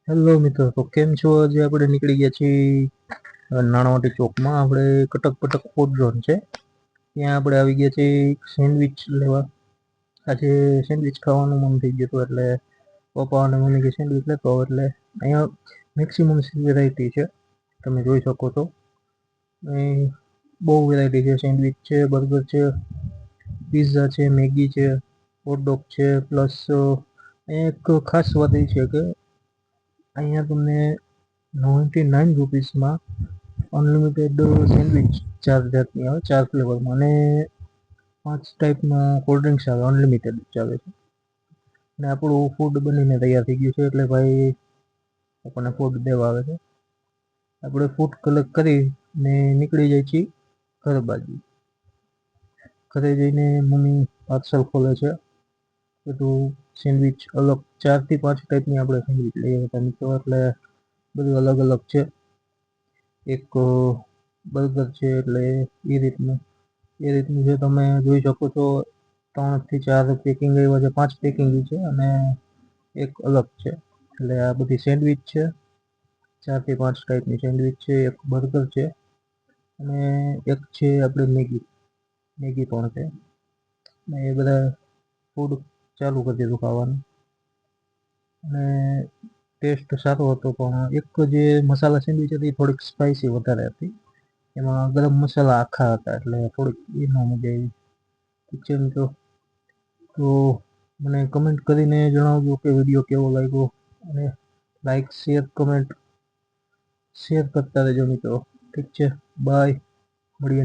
Hello મિત્રો, તો કેમ છો? આજે આપણે નીકળી ગયા છીએ નાણાવટી ચોકમાં. આપણે કટક પટક ફૂડ ઝોન છે, ત્યાં આપણે આવી ગયા છીએ સેન્ડવિચ લેવા. આજે સેન્ડવિચ ખાવાનું મન થઈ ગયું હતું, એટલે પપ્પા અને મમ્મી કે સેન્ડવિચ લેતો આવો. એટલે અહીંયા મેક્સિમમ વેરાયટી છે, તમે જોઈ શકો છો. અહીં બહુ વેરાયટી છે. સેન્ડવિચ છે, બર્ગર છે, પિઝા છે, મેગી છે, હોટડોગ છે. પ્લસ એક ખાસ વાત એ છે કે અહીંયા તમને 99 રૂપીસમાં અનલિમિટેડ સેન્ડવિચ 4 જાતની આવે, 4 ફ્લેવરમાં, અને 5 ટાઈપનું કોલ્ડ ડ્રિંક્સ આવે, અનલિમિટેડ ચાલે છે. અને આપણું ફૂડ બનીને તૈયાર થઈ ગયું છે, એટલે ભાઈ આપણને ફૂડ દેવા આવે છે. આપણે ફૂડ કલેક્ટ કરીને નીકળી જાય છીએ ઘર બાજુ. ઘરે જઈને મમ્મી પાર્સલ ખોલે છે. બધું સેન્ડવિચ અલગ 4 થી 5 ટાઈપની આપણે સેન્ડવિચ લઈએ હતા મિત્રો, એટલે બધું અલગ અલગ છે. એક બર્ગર છે, એટલે એ રીતનું છે. તમે જોઈ શકો છો 3 થી 4 પેકિંગ આવ્યા છે, 5 પેકિંગ છે, અને એક અલગ છે. એટલે આ બધી સેન્ડવિચ છે. 4 થી 5 ટાઈપની સેન્ડવિચ છે, એક બર્ગર છે, અને એક છે આપણે મેગી પણ છે. ને એ બધા ફૂડ ચાલુ કરી દીધું ખાવાનું, અને ટેસ્ટ સારો હતો. પણ એક જે મસાલા સેન્ડવિચ હતી એ થોડીક સ્પાઇસી વધારે હતી. એમાં ગરમ મસાલા આખા હતા, એટલે થોડીક એ ન મજા આવી. ઠીક છે મિત્રો, તો મને કમેન્ટ કરીને જણાવજો કે વિડીયો કેવો લાગ્યો, અને લાઈક શેર કમેન્ટ શેર કરતા રહેજો મિત્રો. ઠીક છે, બાય, મળીએ.